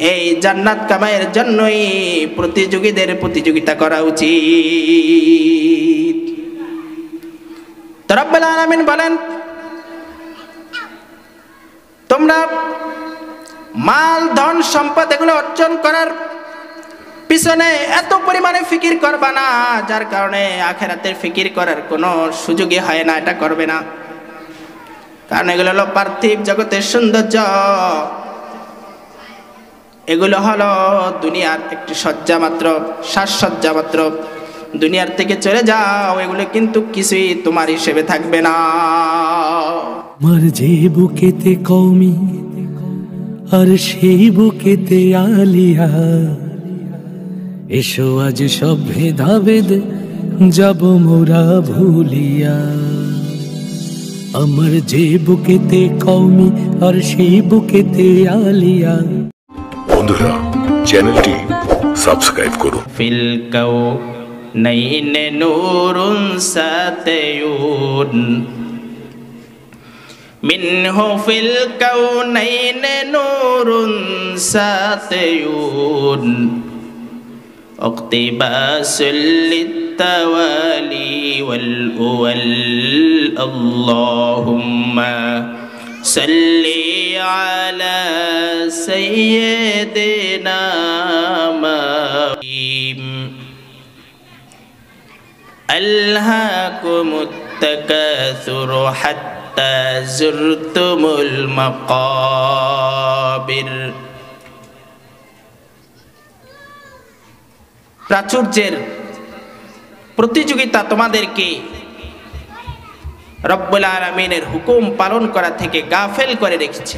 এই জান্নাত কামাইয়ের জন্যই প্রতিযোগীদের প্রতিযোগিতা করা উচিত। তো রব্বুল আলামিন বলেন, তোমরা মাল ধন সম্পদ এগুলো অর্জন করার পিছনে এত পরিমাণে ফিকির করবা না, যার কারণে আখিরাতের ফিকির করার কোনো সুযোগই হয় না। এটা করবে না, কারণ এগুলো হলো পার্থিব জগতের সৌন্দর্য, এগুলো হলো দুনিয়ার একটি সজ্জা মাত্র, সাজসজ্জা মাত্র। দুনিয়ার থেকে চলে যাও, এগুলো কিন্তু কিছুই তোমার হিসেবে থাকবে না। মার যে বুকেতে কওমি আর সেই বুকেতে আলিয়া, এসো আজ সব ভেদাভেদ যাব মোরা ভুলিয়া। আমার যে বুকেতে কওমি আর সেই বুকেতে আলিয়া। বন্ধুরা, চ্যানেলটি সাবস্ক্রাইব করুন। ফিল কাউনাইনে নূরুন সাতায়ুন, মিনহু ফিল কাউনাইনে নূরুন সাতায়ুন, ইকতিবাসুল লিত্তাওয়ালি ওয়াল উওয়াল। আল্লাহুম্মা সাল্লি আলা সাইয়্যিদিনা মুহাম্মাদ। আলহাকুমুত তাকাসুর হাত্তা যুরতুমুল মাকাবির। প্রাচুর্যের প্রতিযোগিতা তোমাদেরকে রব্বুল আলামিনের হুকুম পালন করা থেকে গাফেল করে রেখেছে।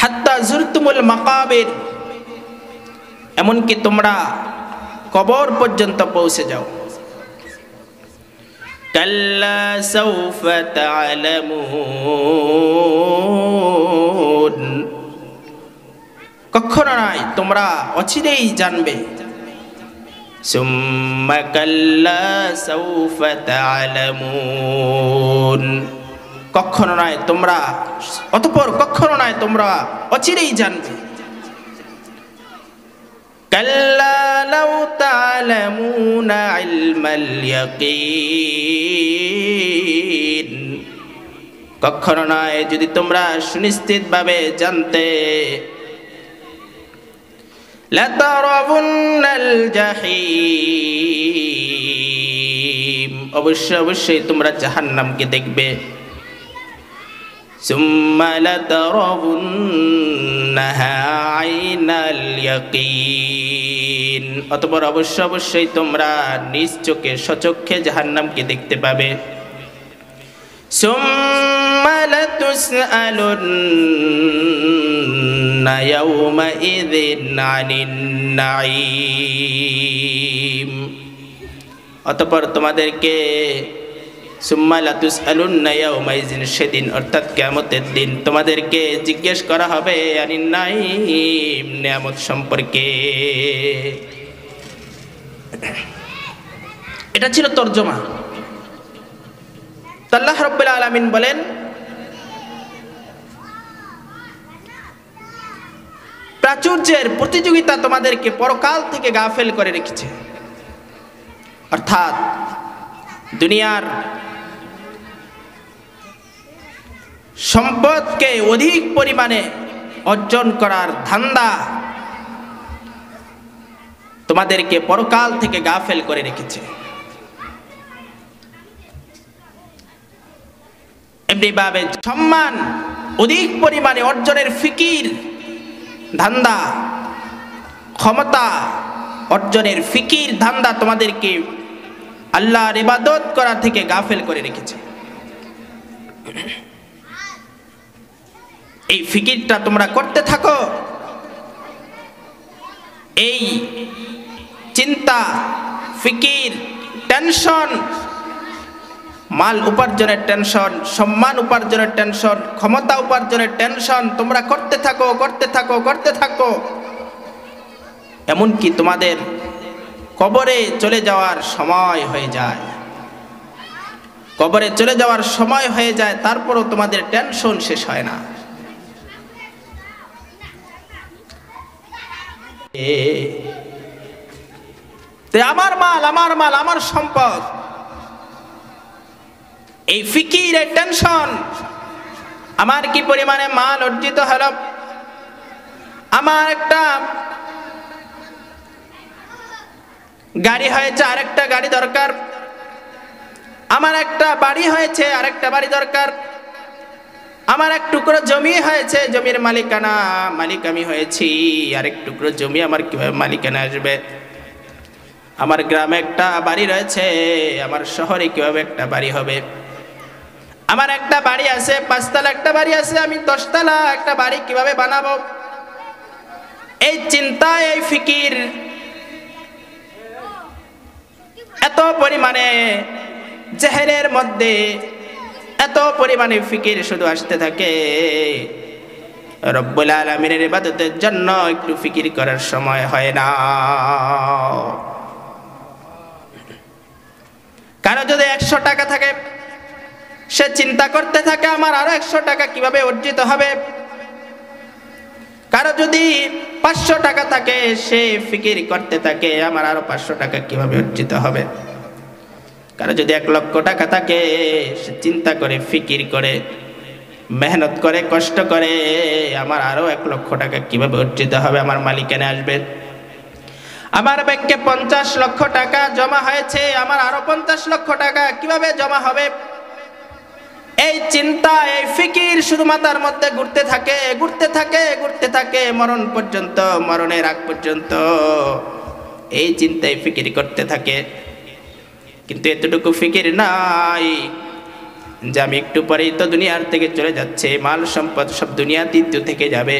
হাত্তা যুরতুমুল মাকাবির, এমনকি তোমরা কবর পর্যন্ত পৌঁছে যাও। কাল্লা সাউফা তা'লামুন, কখনো নয়, তোমরা অচিরেই জানবে। সুম্মা কাল্লা সাউফা তা'লামুন, কখনো নয় তোমরা, অতঃপর কখনো নয় তোমরা অচিরেই জানবে। কাল্লা লাউ তা'লামুনা ইলমাল ইয়াকিন, কখনো নয় যদি তোমরা সুনিশ্চিতভাবে জানতে। লাতারাবুন্নাল জাহিম, অবশ্যই অবশ্যই তোমরা জাহান্নামকে দেখবে। সুম্মা লাতারাবুন্নাহা আইনাল ইয়াকিন, অতঃপর অবশ্যই অবশ্যই তোমরা নিজ চোখে সচক্ষে জাহান্নামকে দেখতে পাবে। সুম্মা লাতুসআলুন্না ইয়াওমাইযিন আনিন নাঈম, অতঃপর তোমাদেরকে সুম্মা লাতুসআলুন্না ইয়াওমাইযিন, সেদিন অর্থাৎ কিয়ামতের দিন তোমাদেরকে জিজ্ঞেস করা হবে আনিন নাঈম, নিয়ামত সম্পর্কে। এটা ছিল তরজমা। আল্লাহ রাব্বুল আলামিন বলেন, প্রাচুর্যের প্রতিযোগিতা তোমাদেরকে পরকাল থেকে গাফেল করে রেখেছে। অর্থাৎ দুনিয়ার সম্পদকে অধিক পরিমাণে অর্জন করার ধান্দা তোমাদেরকে পরকাল থেকে গাফেল করে রেখেছে। এমনিভাবে সম্মান অধিক পরিমাণে অর্জনের ফিকির ধান্দা, ক্ষমতা অর্জনের ফিকির ধান্দা তোমাদেরকে আল্লাহর ইবাদত করা থেকে গাফেল করে রেখেছে। এই ফিকিরটা তোমরা করতে থাকো, এই চিন্তা, ফিকির, টেনশন, মাল উপার্জনের টেনশন, সম্মান উপার্জনের টেনশন, ক্ষমতা উপার্জনের টেনশন তোমরা করতে থাকো, করতে থাকো, করতে থাকো। এমনকি তোমাদের কবরে চলে যাওয়ার সময় হয়ে যায়, কবরে চলে যাওয়ার সময় হয়ে যায়, তারপরও তোমাদের টেনশন শেষ হয় না। আমার মাল আমার সম্পদ, এই ফিকির, এই টেনশন, আমার কি পরিমাণে মাল অর্জিত হলো, আমার একটা গাড়ি হয়েছে আরেকটা গাড়ি দরকার, আমার একটা বাড়ি হয়েছে আরেকটা বাড়ি দরকার, আমার এক টুকরো জমি হয়েছে, জমির মালিক আমি হয়েছি, আরেক টুকরো জমি আমার কিভাবে মালিকানা আসবে, আমার গ্রামে একটা বাড়ি রয়েছে, আমার শহরে কিভাবে একটা বাড়ি হবে, আমার একটা বাড়ি আছে 5 তলা একটা বাড়ি আছে, আমি 10 তলা একটা বাড়ি কিভাবে বানাবো, এই চিন্তা, এই ফিকির এত পরিমাণে জেহেনের মধ্যে, এত পরিমাণে ফিকির শুধু আসতে থাকে, রব্বুল আলামিনের ইবাদতের জন্য একটু ফিকির করার সময় হয় না। কারো যদি 100 টাকা থাকে, সে চিন্তা করতে থাকে আমার আরো 100 টাকা কিভাবে অর্জিত হবে। কারো যদি 500 টাকা থাকে, সে ফিকির করতে থাকে আমার আরো 500 টাকা কিভাবে অর্জিত হবে। কারো যদি 1 লক্ষ টাকা থাকে, সে চিন্তা করে, ফিকির করে, মেহনত করে, কষ্ট করে আমার আরো 1 লক্ষ টাকা কিভাবে অর্জিত হবে, আমার মালিকানা আসবে। আমার ব্যাংকে 50 লক্ষ টাকা জমা হয়েছে, আমার আরো 50 লক্ষ টাকা কিভাবে জমা হবে। এই চিন্তা, এই ফিকির শুধু মাথার মধ্যে ঘুরতে থাকে মরণ পর্যন্ত, মরণের আগ পর্যন্ত এই চিন্তায় ফিকির করতে থাকে। কিন্তু এতটুকু ফিকির নাই যে আমি একটু পরেই তো দুনিয়ার থেকে চলে যাচ্ছে, মাল সম্পদ সব দুনিয়াতেই তো থেকে যাবে,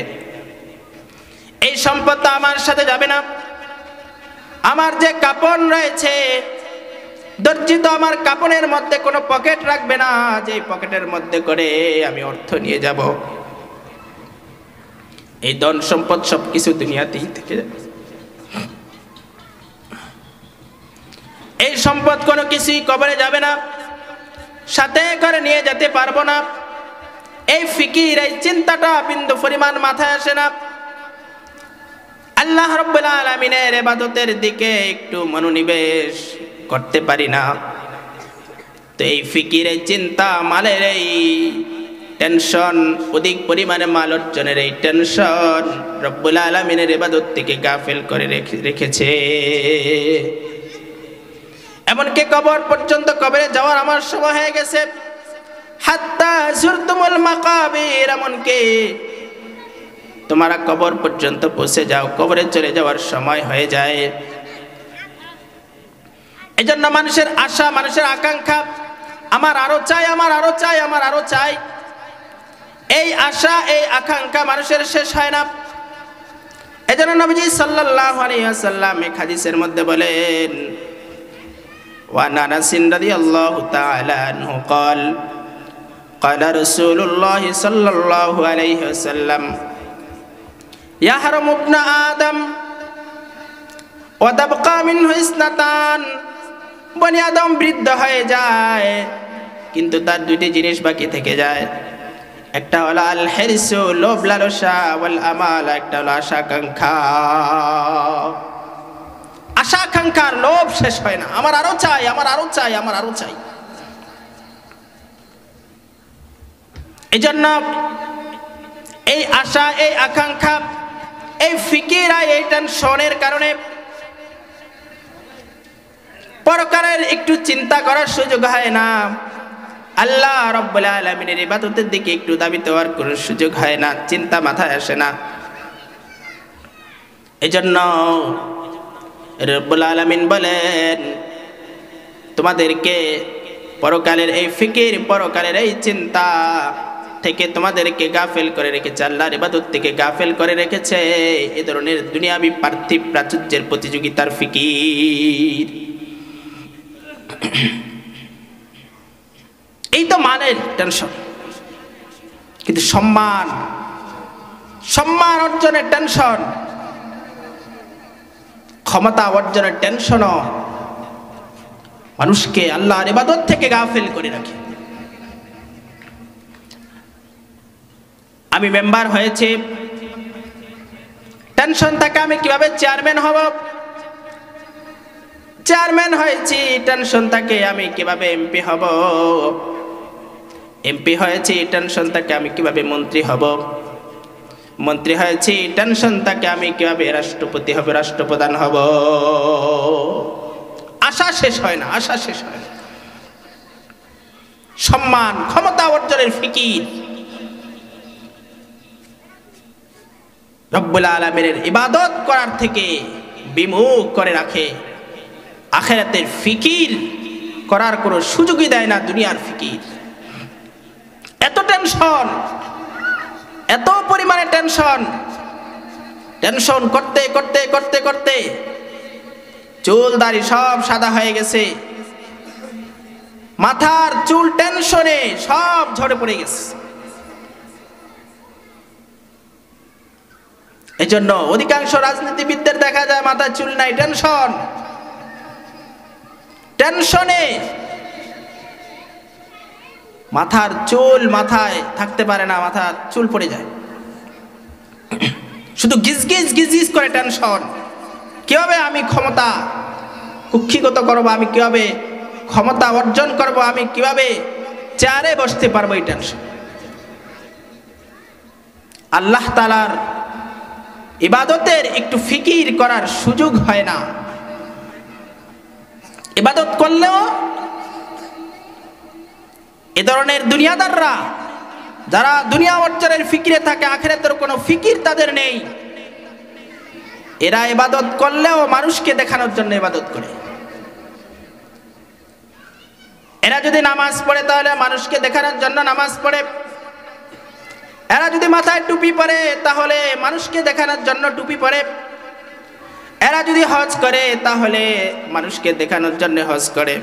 এই সম্পদ তো আমার সাথে যাবে না। আমার যে কাপড় রয়েছে, দর্জি তো আমার কাপড়ের মধ্যে কোনো পকেট রাখবে না যে পকেটের মধ্যে করে আমি অর্থ নিয়ে যাব। এই ধন সম্পদ সবকিছু দুনিয়াতেই থেকে যাবে, এই সম্পদ কোনো কিছুই কবরে যাবে না, সাথে করে নিয়ে যেতে পারবো না। এই ফিকির, এই চিন্তাটা বিন্দু পরিমাণ মাথায় আসে না। আল্লাহ রাব্বুল আলামিনের ইবাদতের দিকে একটু মনোনিবেশ করতে পারি না। তো এই ফিকির, এই চিন্তা, মালের এই টেনশন, অধিক পরিমাণে মাল অর্জনের এই টেনশন রব্বুল আলামিনের ইবাদত থেকে গাফিল করে রেখেছে। এমনকি কবর পর্যন্ত, কবরে যাওয়ার আমার সময় হয়ে গেছে, হাত্তা যুরতুমুল মাকাবির, এমনকি তোমরা কবর পর্যন্ত পৌঁছে যাও, কবরে চলে যাওয়ার সময় হয়ে যায়। এজন্য মানুষের আশা, মানুষের আকাঙ্ক্ষা, আমার আরো চাই, আমার আরো চাই, আমার আরো চাই। এই আশা, এই আকাঙ্ক্ষা মানুষের শেষ হয় না। এজন্য নবীজি সাল্লাল্লাহু আলাইহি ওয়াসাল্লাম এক হাদিসের মধ্যে বলেন, ওয়া আনাস রাদিয়াল্লাহু তাআলা আনহু قال قال رسول الله صلى الله عليه وسلم يحرم ابن آدم وتبقى منه اثنتان। বনি আদম বৃদ্ধ হয়ে যায়, কিন্তু তার 2টি জিনিস বাকি থেকে যায়। একটা হলো আল হিরসু, লোভ লালসা, ওয়াল আমাল, একটা হলো আশা আকাঙ্ক্ষা। আশা আকাঙ্ক্ষার লোভ শেষ হয় না, আমার আরো চাই, আমার আরো চাই, আমার আরো চাই। এই জন্য এই আশা, এই আকাঙ্ক্ষা, এই ফিকির, এই টেনশনের কারণে পরকালের একটু চিন্তা করার সুযোগ হয় না। আল্লাহ রাব্বুল আলামিনের ইবাদতের দিকে একটু দাবিত হওয়ার কোনো সুযোগ হয় না, চিন্তা মাথায় আসে না। এজন্য রব্বুল আলামিন বলেন, তোমাদেরকে পরকালের এই ফিকির, পরকালের এই চিন্তা থেকে তোমাদেরকে গাফেল করে রেখেছে, আল্লাহর ইবাদত থেকে গাফেল করে রেখেছে এই ধরনের দুনিয়াবি পার্থিব প্রাচুর্যের প্রতিযোগিতার ফিকির। এই তো মানের টেনশন। কিন্তু সম্মান, সম্মান অর্জনের টেনশন, ক্ষমতা অর্জনের টেনশনও মানুষকে আল্লাহর ইবাদত থেকে গাফেল করে রাখে। আমি মেম্বার হয়েছে, টেনশন থাকে আমি কিভাবে চেয়ারম্যান হব, চেয়ারম্যান হয়েছি টেনশন থাকে আমি কিভাবে এমপি হব, এমপি হয়েছি টেনশন থাকে আমি কিভাবে মন্ত্রী হব, মন্ত্রী হয়েছি টেনশন থাকে আমি কিভাবে রাষ্ট্রপতি হব, রাষ্ট্রপ্রধান হব। আশা শেষ হয় না, আশা শেষ হয় না। সম্মান ক্ষমতা অর্জনের ফিকির রব্বুল আলামিনের ইবাদত করার থেকে বিমুখ করে রাখে। আখিরাতের ফিকির করার কোনো সুযোগই দেয় না দুনিয়ার ফিকির। এত টেনশন, এত পরিমাণে টেনশন, টেনশন করতে করতে করতে করতে চুল দাড়ি সব সাদা হয়ে গেছে, মাথার চুল টেনশনে সব ঝরে পড়ে গেছে। এজন্য অধিকাংশ রাজনীতিবিদদের দেখা যায় মাথার চুল নাই, টেনশন, টেনশনে মাথার চুল মাথায় থাকতে পারে না, মাথার চুল পড়ে যায়, শুধু গিজগিজ গিজগিজ করে টেনশন। কিভাবে আমি ক্ষমতা কুক্ষিগত করব, আমি কিভাবে ক্ষমতা অর্জন করব, আমি কিভাবে চেয়ারে বসতে পারবো, এই টেনশন। আল্লাহ তাআলার ইবাদতের একটু ফিকির করার সুযোগ হয় না। ইবাদত করলেও এ ধরনের দুনিয়াদাররা যারা দুনিয়া অর্জনের ফিকিরে থাকে, আখিরাতের কোনো ফিকির তাদের নেই, এরা ইবাদত করলেও মানুষকে দেখানোর জন্য ইবাদত করে। এরা যদি নামাজ পড়ে তাহলে মানুষকে দেখানোর জন্য নামাজ পড়ে, এরা যদি মাথায় টুপি পরে তাহলে মানুষকে দেখানোর জন্য টুপি পরে, এরা যদি হজ করে তাহলে মানুষকে দেখানোর জন্য হজ করে,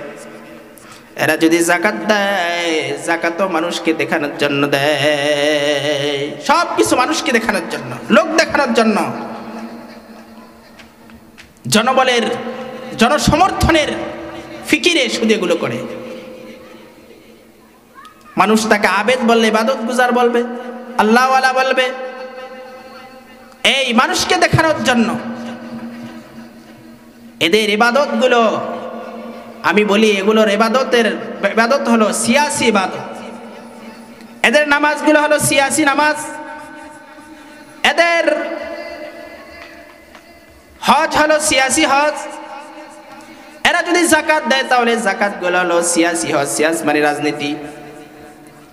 এরা যদি যাকাত দেয় যাকাতও মানুষকে দেখানোর জন্য দেয়। সব কিছু মানুষকে দেখানোর জন্য, লোক দেখানোর জন্য, জনবলের জনসমর্থনের ফিকিরে শুধু এগুলো করে। মানুষ তাকে আবেদ বললে, ইবাদত গুজার বলবে, আল্লাহওয়ালা বলবে, এই মানুষকে দেখানোর জন্য। এদের ইবাদত গুলো আমি বলি এগুলোর ইবাদত হলো সিয়াসি ইবাদত। এদের নামাজগুলো হলো সিয়াসি নামাজ, এদের হজ হলো সিয়াসি হজ। এরা যদি যাকাত দেয় তাহলে যাকাত গুলো হলো সিয়াসি হজ। সিয়াস মানে রাজনীতি,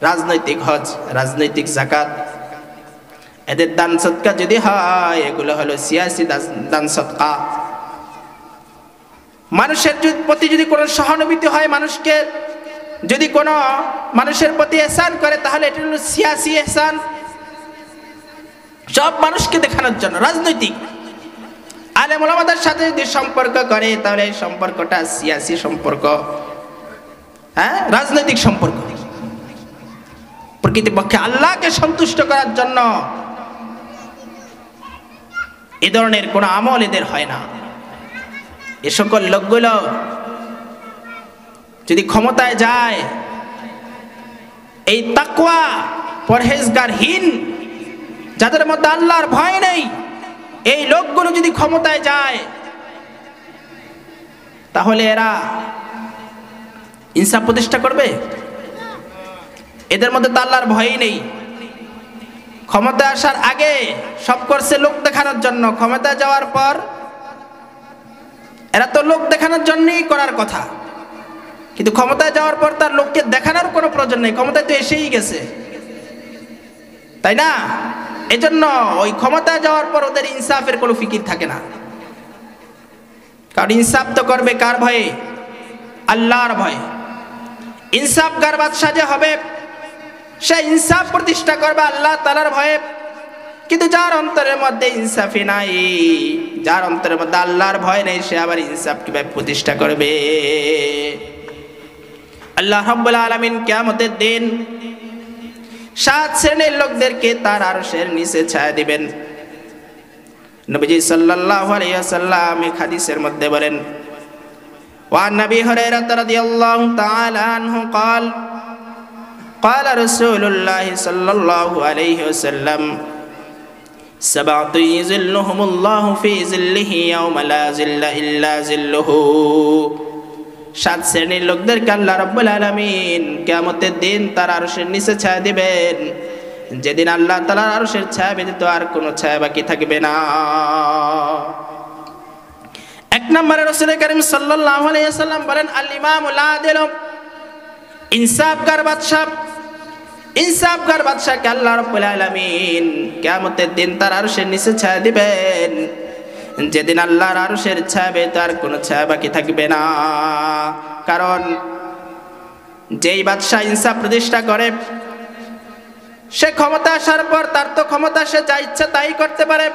রাজনৈতিক হজ, রাজনৈতিক যাকাত। এদের দান সদকা যদি হয় এগুলো হলো সিয়াসি দান সদকা। মানুষের প্রতি যদি কোনো সহানুভূতি হয়, মানুষকে যদি কোনো মানুষের প্রতি ইহসান করে তাহলে এটা হলো সিয়াসি ইহসান। সব মানুষকে দেখানোর জন্য রাজনৈতিক। আলেম ওলামাদের সাথে যদি সম্পর্ক করে তাহলে এই সম্পর্কটা সিয়াসি সম্পর্ক, হ্যাঁ, রাজনৈতিক সম্পর্ক। প্রকৃতপক্ষে আল্লাহকে সন্তুষ্ট করার জন্য এ ধরনের কোনো আমল এদের হয় না। এ সকল লোকগুলো যদি ক্ষমতায় যায়, এই তাকওয়া পরহেজগারহীন, যাদের মধ্যে আল্লাহর ভয় নেই, এই লোকগুলো যদি ক্ষমতায় যায় তাহলে এরা ইনসাফ প্রতিষ্ঠা করবে? এদের মধ্যে তো আল্লাহর ভয়ই নেই। ক্ষমতায় আসার আগে সব করছে লোক দেখানোর জন্য, ক্ষমতায় যাওয়ার পর এরা তো লোক দেখানোর জন্যই করার কথা, কিন্তু ক্ষমতায় যাওয়ার পর তার লোককে দেখানোর কোনো প্রয়োজন নেই, ক্ষমতায় তো এসেই গেছে, তাই না? এজন্য ওই ক্ষমতায় যাওয়ার পর ওদের ইনসাফের কোনো ফিকির থাকে না। কারণ ইনসাফ তো করবে কার ভয়ে? আল্লাহর ভয়ে। ইনসাফ কার বাদশা যে হবে সে ইনসাফ প্রতিষ্ঠা করবে আল্লাহ তাআলার ভয়ে। কিন্তু যার অন্তরের মধ্যে ইনসাফি নাই, যার অন্তরের মধ্যে আল্লাহর ভয় নেই, সে আবার ইনসাফ কিভাবে প্রতিষ্ঠা করবে? আল্লাহ রাব্বুল আলামিন কিয়ামতের দিন 7 শ্রেণীর লোকদেরকে তার আরশের নিচে ছায়া দিবেন। নবীজি সাল্লাল্লাহু আলাইহি ওয়াসাল্লাম এক হাদিসের মধ্যে বলেন, ওয়া নবী হুরায়রা রাদিয়াল্লাহু তাআলা আনহু قال قال رسول الله صلى الله عليه وسلم সাবাতু ইযিল্লুহুমুল্লাহু ফি যিল্লিহি ইয়াওমা লা যিল্লা ইল্লা যিল্লুহু। 7 শ্রেণীর লোকদেরকে আল্লাহ রাব্বুল আলামিন কিয়ামতের দিন তার আরশের নিচে ছায়া দিবেন, যেদিন আল্লাহ তাআলার আরশের ছায়া ব্যতীত আর কোনো ছায়া বাকি থাকবে না। এক নম্বরে রাসূল করিম সাল্লাল্লাহু আলাইহি ওয়াসাল্লাম বলেন, আল ইমামুল আদিল, ইনসাফগার বাদশা। ইনসাফগার বাদশাকে আল্লাহ রাব্বুল আলামিন কিয়ামতের দিন তার আরশের নিচে ছায়া দিবেন, যেদিন আল্লাহর আরশের ছায়া ব্যতীত আর কোনো ছায়া বাকি থাকবে না। কারণ যেই বাদশা ইনসাফ প্রতিষ্ঠা করে, সে ক্ষমতা আসার পর তার তো ক্ষমতা, সে যা ইচ্ছা তাই করতে পারে।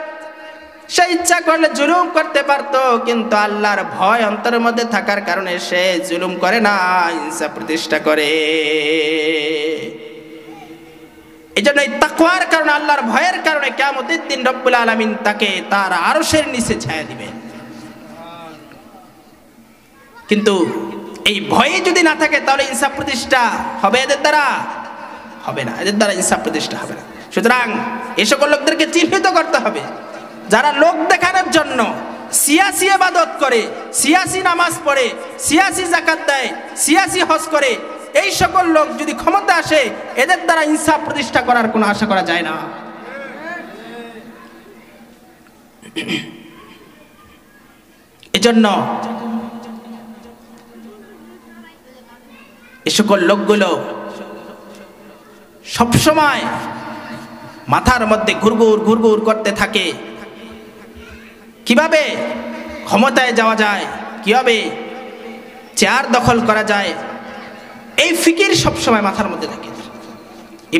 সে ইচ্ছা করলে জুলুম করতে পারত, কিন্তু আল্লাহর ভয় অন্তরের মধ্যে থাকার কারণে সে জুলুম করে না, ইনসাফ প্রতিষ্ঠা করে। এজন্য এই তাকওয়ার কারণে, আল্লাহর ভয়ের কারণে কিয়ামতের দিন রব্বুল আলামিন তাকে তার আরশের নিচে ছায়া দিবেন। কিন্তু এই ভয়ে যদি না থাকে তাহলে ইনসাফ প্রতিষ্ঠা হবে এদের দ্বারা? হবে না, এদের দ্বারা ইনসাফ প্রতিষ্ঠা হবে না। সুতরাং এই সকল লোকদেরকে চিহ্নিত করতে হবে, যারা লোক দেখানোর জন্য সিয়াসি ইবাদত করে, সিয়াসি নামাজ পড়ে, সিয়াসি যাকাত দেয়, সিয়াসি হজ করে। এই সকল লোক যদি ক্ষমতা আসে, এদের দ্বারা ইনসাফ প্রতিষ্ঠা করার কোনো আশা করা যায় না। এজন্য এই সকল লোকগুলো সবসময় মাথার মধ্যে ঘুরঘুর ঘুরঘুর করতে থাকে, কিভাবে ক্ষমতায় যাওয়া যায়, কিভাবে চেয়ার দখল করা যায়, এই ফিকির সবসময় মাথার মধ্যে থাকে।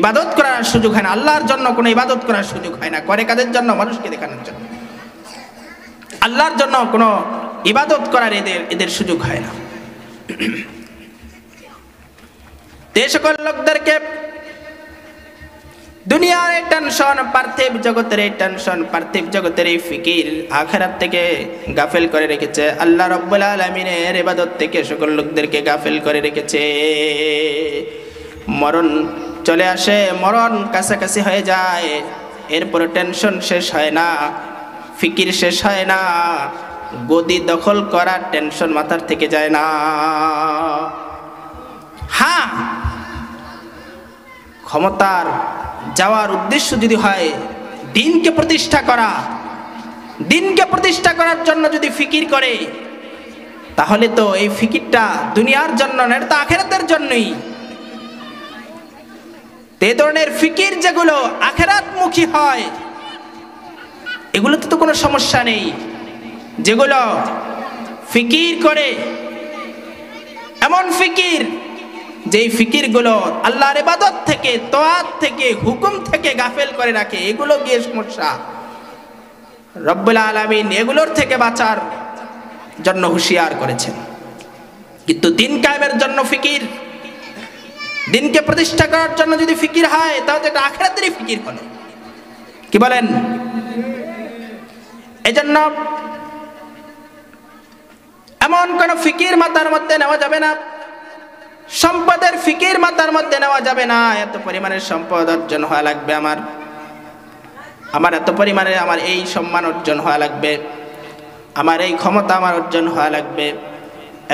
ইবাদত করার সুযোগ হয় না, আল্লাহর জন্য কোনো ইবাদত করার সুযোগ হয় না। করে কাদের জন্য? মানুষকে দেখানোর জন্য। আল্লাহর জন্য কোনো ইবাদত করার এদের সুযোগ হয় না। এই সকল লোকদেরকে দুনিয়ার এই টেনশন, পার্থিব জগতের এই টেনশন, পার্থিব জগতের এই ফিকির আখিরাত থেকে গাফেল করে রেখেছে। আল্লাহ রাব্বুল আলামিনের ইবাদত থেকে সকল লোকদেরকে গাফেল করে রেখেছে। মরণ চলে আসে, মরণ কাছাকাছি হয়ে যায়, এরপরে টেনশন শেষ হয় না, ফিকির শেষ হয় না, গদি দখল করার টেনশন মাথার থেকে যায় না। হ্যাঁ, ক্ষমতার যাওয়ার উদ্দেশ্য যদি হয় দিনকে প্রতিষ্ঠা করা, দিনকে প্রতিষ্ঠা করার জন্য যদি ফিকির করে, তাহলে তো এই ফিকিরটা দুনিয়ার জন্য না, এটা তো আখিরাতের জন্যই। এই ধরনের ফিকির যেগুলো আখিরাতমুখী হয়, এগুলোতে তো কোনো সমস্যা নেই। যেগুলো ফিকির করে, এমন ফিকির যেই ফিকিরগুলো আল্লাহর ইবাদত থেকে, তোয়াত থেকে, হুকুম থেকে গাফেল করে রাখে, এগুলো গিয়ে সমস্যা। রব্বুল আলামিন এগুলোর থেকে বাঁচার জন্য হুঁশিয়ার করেছেন। কিন্তু দিন কায়েমের জন্য ফিকির, দিনকে প্রতিষ্ঠা করার জন্য যদি ফিকির হয়, তাহলে এটা আখিরাতেরই ফিকির হলো। কি বলেন? এজন্য এমন কোন ফিকির মাথার মধ্যে নেওয়া যাবে না, সম্পদের ফিকির মাথার মধ্যে নেওয়া যাবে না। এত পরিমাণের সম্পদ অর্জন হওয়া লাগবে, আমার এত পরিমাণে আমার এই সম্মান অর্জন হওয়া লাগবে, আমার এই ক্ষমতা আমার অর্জন হওয়া লাগবে,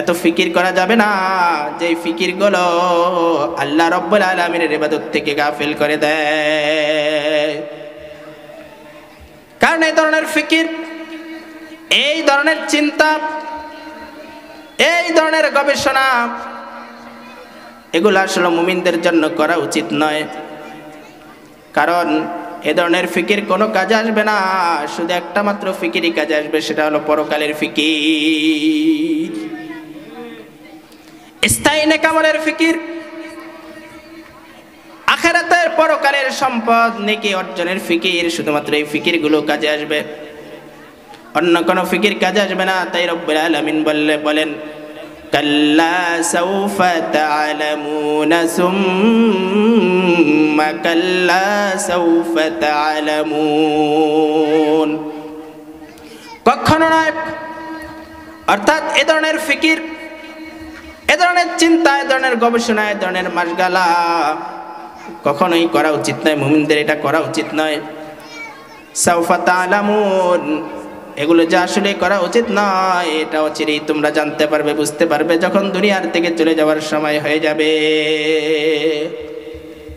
এত ফিকির করা যাবে না। যে ফিকিরগুলো আল্লাহ রাব্বুল আলামিনের ইবাদত থেকে গাফিল করে দেয়। কারণ এই ধরনের ফিকির, এই ধরনের চিন্তা, এই ধরনের গবেষণা, এগুলো আসলে মুমিনদের জন্য করা উচিত নয়। কারণ এ ধরনের ফিকির কোনো কাজে আসবে না, শুধু একটা মাত্র ফিকিরই কাজে আসবে, সেটা হলো পরকালের ফিকির, স্থায়ী নেকামলের ফিকির, আখিরাতের পরকালের সম্পদ নেকি অর্জনের ফিকির। শুধুমাত্র এই ফিকিরগুলো কাজে আসবে, অন্য কোনো ফিকির কাজে আসবে না। তাই রব্বুল আলামিন বলেন, কাল্লা সাউফা তা'লামুনা সুম্মা কাল্লা সাউফা তা'লামুন। কখনো নয়। অর্থাৎ এ ধরনের ফিকির, এ ধরনের চিন্তা, এ ধরনের গবেষণা, এ ধরনের মাসগালা কখনোই করা উচিত নয়। মুমিনদের এটা করা উচিত নয়। সাউফা তা'লামুন, এগুলো যে আসলে করা উচিত নয় এটা অচিরেই তোমরা জানতে পারবে, বুঝতে পারবে যখন দুনিয়ার থেকে চলে যাওয়ার সময় হয়ে যাবে।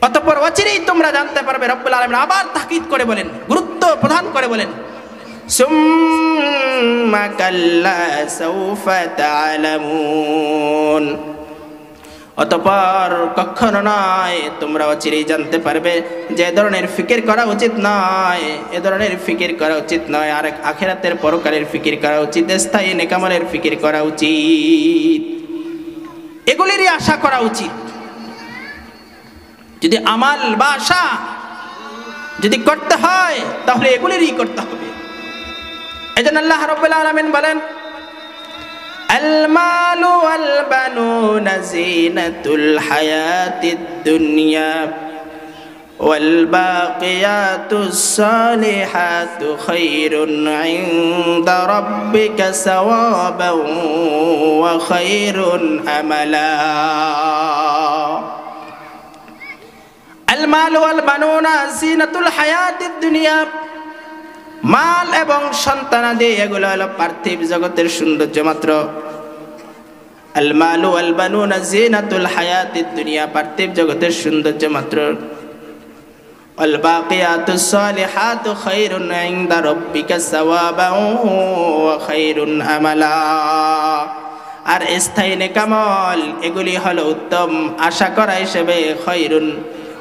অতঃপর অচিরেই তোমরা জানতে পারবে। রব্বুল আলামিন আবার তাকিদ করে বলেন, গুরুত্ব প্রদান করে বলেন, সুম্মা কাল্লা সাউফা তা'লামুন, অতঃপর কখনো নয় তোমরা অচিরেই জানতে পারবে যে এ ধরনের ফিকির করা উচিত নয়, এ ধরনের ফিকির করা উচিত নয়। আর আখিরাতের পরকালের ফিকির করা উচিত, স্থায়ী নেকামলের ফিকির করা উচিত, এগুলিরই আশা করা উচিত। যদি আমাল বা আশা যদি করতে হয় তাহলে এগুলিরই করতে হবে। এজন্য আল্লাহ রাব্বুল আলামিন বলেন, আল মালু ওয়াল বানুনা যিনাতুল হায়াতিদ দুনিয়া ওয়াল বাকিয়াতুস সালিহাতু খায়রুন ইনদা রাব্বিকা সাওয়াবান ওয়া খায়রুন আমালা। আল মালু ওয়াল বানুনা যিনাতুল হায়াতিদ দুনিয়া, মাল এবং সন্তানাদি এগুলো হলো পার্থিব জগতের সৌন্দর্য মাত্র। আল মালু ওয়াল বানুনা যিনাতুল হায়াতিদ দুনিয়া, পার্থিব জগতের সৌন্দর্য মাত্র। ওয়াল বাকিয়াতুস সালিহাতু খায়রুন ইনদা রাব্বিকা সাওয়াবান ওয়া খায়রুন আমালা। আর স্থায়ী নেকামল এগুলি হলো উত্তম আশা করা হিসেবে। খায়রুন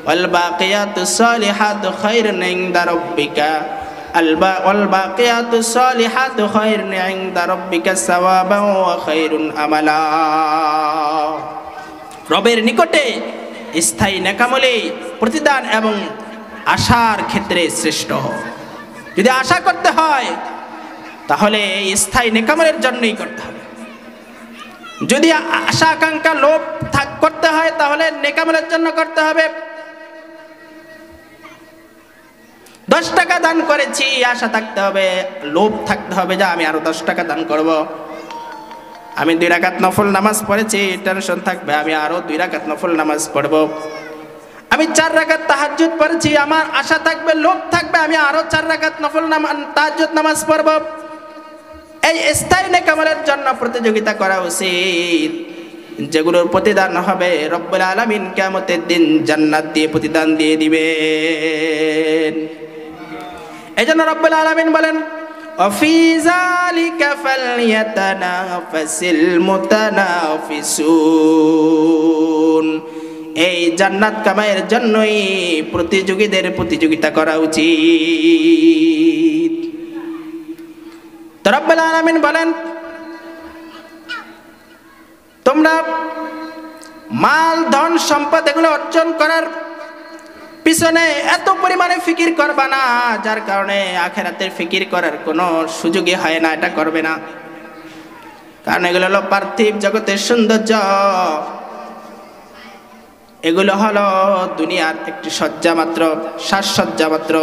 ওয়াল বাকিয়াতুস সালিহাতু খায়রুন ইনদা রাব্বিকা, ওয়াল বাকিয়াতুস সালিহাতু খায়রুন ইনদা রাব্বিকা সাওয়াবান ওয়া খায়রুন আমালা। রবের নিকটে স্থায়ী নেকামলে প্রতিদান এবং আশার ক্ষেত্রে শ্রেষ্ঠ। যদি আশা করতে হয় তাহলে স্থায়ী নেকামলের জন্যই করতে হবে। যদি আশা আকাঙ্ক্ষা লোভ করতে হয় তাহলে নেকামলের জন্য করতে হবে। 10 টাকা দান করেছি, আশা থাকতে হবে, লোভ থাকতে হবে যে আমি আরো 10 টাকা দান করব। আমি 2 রাকাত নফল নামাজ পড়েছি, টেনশন থাকবে আমি আরো 2 রাকাত নফল নামাজ পড়ব। আমি 4 রাকাত তাহাজ্জুদ পড়েছি, আমার আশা থাকবে, লোভ থাকবে আমি আরো 4 রাকাত নফল তাহাজ্জুদ নামাজ পড়ব। এই স্থায়ী নেকামলের জন্য প্রতিযোগিতা করা উচিত, যেগুলোর প্রতিদান হবে রব্বুল আলামিন কিয়ামতের দিন জান্নাত দিয়ে প্রতিদান দিয়ে দিবেন। এজন্য রব্বুল আলামিন বলেন, ওয়াফি যালিকা ফালইয়াতানাফাসিল মুতানাফিসুন, এই জান্নাত কামাইয়ের জন্যই প্রতিযোগীদের প্রতিযোগিতা করা উচিত। তো রব্বুল আলামিন বলেন, তোমরা মাল ধন সম্পদ এগুলো অর্জন করার পিছনে এত পরিমাণে ফিকির করবা না যার কারণে আখিরাতের ফিকির করার কোনো সুযোগই হয় না, এটা করবে না। কারণ এগুলো হলো পার্থিব জগতের সৌন্দর্য, এগুলো হলো দুনিয়ার একটি সজ্জা মাত্র, সাজসজ্জা মাত্র।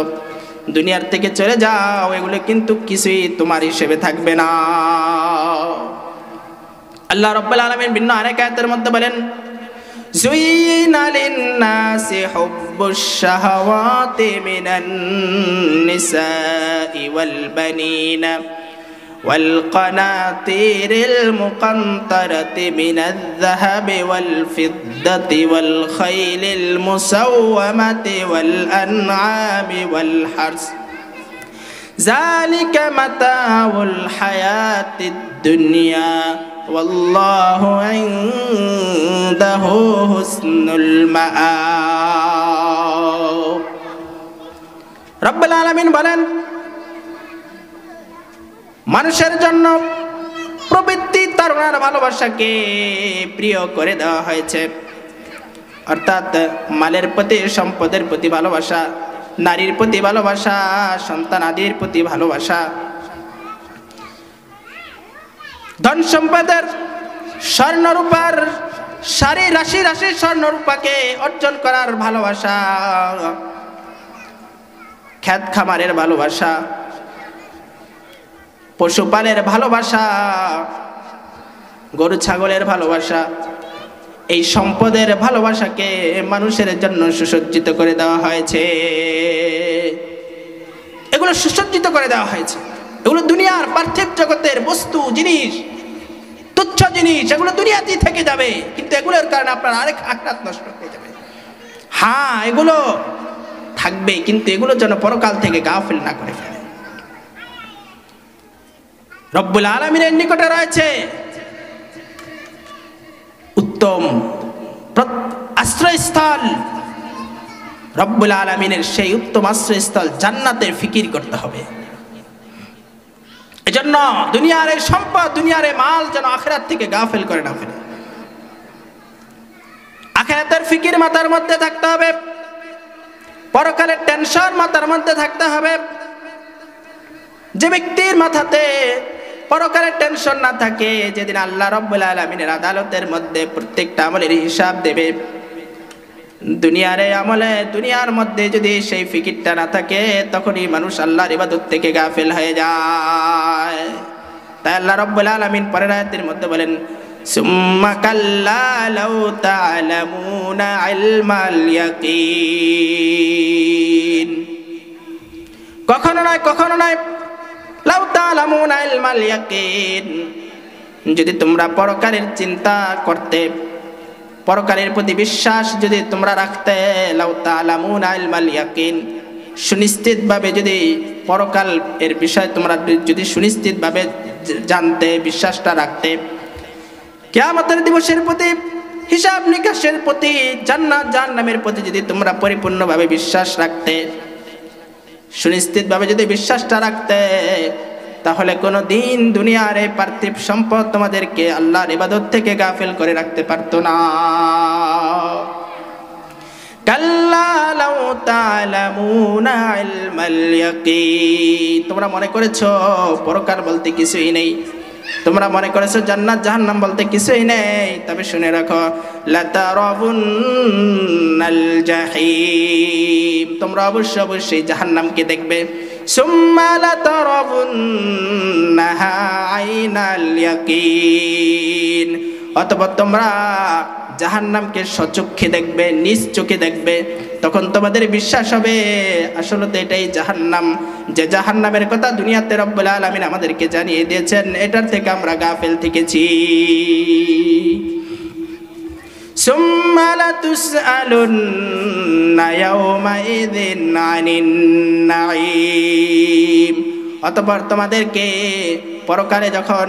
দুনিয়ার থেকে চলে যাও, এগুলো কিন্তু কিছুই তোমার হিসেবে থাকবে না। আল্লাহ রাব্বুল আলামিন ভিন্ন আরেক আয়াতের মধ্যে বলেন, যুইনা লিন-নাসি হুব্বুশ শাহাওয়াতি মিনান নিসাই ওয়াল বানিনা ওয়াল কানাতিরিল মুকান্তারাতি মিনাজ যাহাবি ওয়াল ফিদ্দাতি ওয়াল খাইলিল মুসাওওয়ামাতি ওয়াল আনআমি ওয়াল হারস যালিকা মাতাউল হায়াতিদ দুনিয়া ওয়াল্লাহু ইনদাহু হুসনুল মাআব। রব্বুল আলামিন বলেন, মানুষের জন্য প্রবৃত্তি তাড়নার ভালোবাসাকে প্রিয় করে দেওয়া হয়েছে, অর্থাৎ মালের প্রতি, সম্পদের প্রতি ভালোবাসা, নারীর প্রতি ভালোবাসা, সন্তান আদির প্রতি ভালোবাসা, ধন সম্পদের স্বর্ণরূপার রাশি রাশি স্বর্ণরূপাকে অর্জন করার ভালোবাসা, ক্ষেত খামারের ভালোবাসা, পশুপালের ভালোবাসা, গরু ছাগলের ভালোবাসা, এই সম্পদের ভালোবাসাকে মানুষের জন্য সুসজ্জিত করে দেওয়া হয়েছে। এগুলো এগুলো সুসজ্জিত করে দেওয়া হয়েছে। এগুলো দুনিয়ার পার্থিব জগতের বস্তু, জিনিস, তুচ্ছ জিনিস, এগুলো দুনিয়াতেই থেকে যাবে, কিন্তু এগুলোর কারণে আপনার আরেক আখরাত নষ্ট হয়ে যাবে। হ্যাঁ, এগুলো থাকবে, কিন্তু এগুলো যেন পরকাল থেকে গাফিল না করে ফেলে। রব্বুল আলামিনের নিকটে রয়েছে উত্তম আশ্রয়স্থল। রব্বুল আলামিনের সেই উত্তম আশ্রয়স্থল জান্নাতের ফিকির করতে হবে। এজন্য দুনিয়ার এই সম্পদ, দুনিয়ার এই মাল যেন আখিরাত থেকে গাফিল করে না ফেলে। আখিরাতের ফিকির মাথার মধ্যে থাকতে হবে, পরকালের টেনশন মাথার মধ্যে থাকতে হবে। যে ব্যক্তির মাথাতে পরকালের টেনশন না থাকে, যেদিন আল্লাহ রাব্বুল আলামিনের আদালতের মধ্যে প্রত্যেকটা আমলের হিসাব দেবে, দুনিয়ার এই আমলে, দুনিয়ার মধ্যে যদি সেই ফিকিরটা না থাকে, তখনই মানুষ আল্লাহর ইবাদত থেকে গাফিল হয়ে যায়। তাই আল্লাহ রাব্বুল আলামিন পরের আয়াতের মধ্যে বলেন, সুম্মা কাল্লা লাউ তা'লামুনা ইলমাল ইয়াকিন। কখনো নয়, কখনো নয়, লাউ তা'লামুনা ইলমাল ইয়াকিন, যদি তোমরা পরকালের চিন্তা করতে, পরকালের প্রতি বিশ্বাস যদি তোমরা রাখতে, লাউ তা'লামুনা ইলমাল ইয়াকিন, সুনিশ্চিতভাবে যদি পরকাল এর বিষয় তোমরা যদি সুনিশ্চিতভাবে জানতে, বিশ্বাসটা রাখতে, কিয়ামতের দিবসের প্রতি, হিসাব নিকাশের প্রতি, জান্নাত জাহান্নামের প্রতি যদি তোমরা পরিপূর্ণভাবে বিশ্বাস রাখতে, সুনিশ্চিতভাবে যদি বিশ্বাসটা রাখতে, তাহলে কোনো দিন দুনিয়ার এই পার্থিব সম্পদ তোমাদেরকে আল্লাহর ইবাদত থেকে গাফিল করে রাখতে পারতো না। কাল্লা লাউ তা'লামুনা ইলমাল ইয়াকিন, তোমরা মনে করেছো পরকাল বলতে কিছুই নেই, তোমরা মনে করেছো জান্নাত জাহান্নাম বলতে কিছুই নেই, তবে শুনে রাখো, লাতারাবুন্নাল জাহিম, তোমরা অবশ্যই অবশ্যই জাহান্নামকে দেখবে। সুম্মা লাতারাবুন্নাহা আইনাল ইয়াকিন, অতঃপর তোমরা জাহান্নামকে সচক্ষে দেখবে, নিজ চোখে দেখবে, তখন তোমাদের বিশ্বাস হবে আসলে তো এটাই জাহান্নাম, যে জাহান্নামের কথা দুনিয়াতে রব্বুল আলামিন আমাদেরকে জানিয়ে দিয়েছেন, এটার থেকে আমরা গাফিল থেকেছি। সুম্মা লাতুসআলুন্না ইয়াওমাইযিন আনিন নাঈম, অতঃপর তোমাদেরকে পরকালে যখন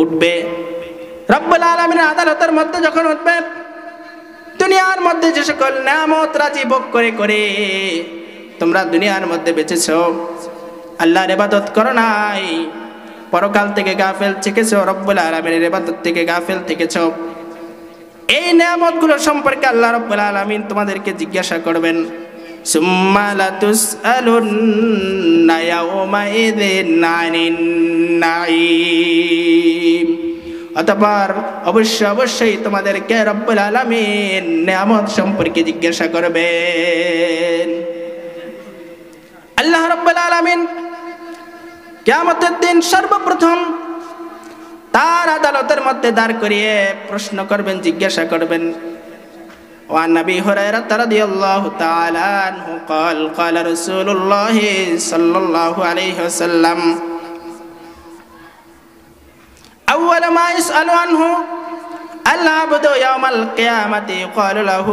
উঠবে, রব্বুল আলামিনের আদালতের মধ্যে যখন উঠবে, দুনিয়ার মধ্যে যে সকল নিয়ামত রাজি ভোগ করে করে তোমরা দুনিয়ার মধ্যে বেঁচেছো, আল্লাহর ইবাদত করো নাই, পরকাল থেকে গাফিল থেকেছো, রব্বুল আলামিনের ইবাদত থেকে গাফিল থেকেছো, এই নিয়ামতগুলো সম্পর্কে আল্লাহ রাব্বুল আলামিন তোমাদেরকে জিজ্ঞাসা করবেন। সুম্মা লাতুসআলুন্না ইয়াওমাইযিন আনিন নাঈম, অতঃপর অবশ্যই অবশ্যই তোমাদেরকে রব্বুল আলামিন নিয়ামত সম্পর্কে জিজ্ঞাসা করবেন। আল্লাহ রাব্বুল আলামিন কিয়ামতের দিন সর্বপ্রথম তার আদালতের মধ্যে দাঁড় করিয়ে প্রশ্ন করবেন, জিজ্ঞাসা করবেন। ওয়ান নবী হুরায়রা রাদিয়াল্লাহু তাআলা আনহু قال قال رسول الله صلى الله عليه وسلم أول ما يسأل عنه العبد يوم القيامة يقال له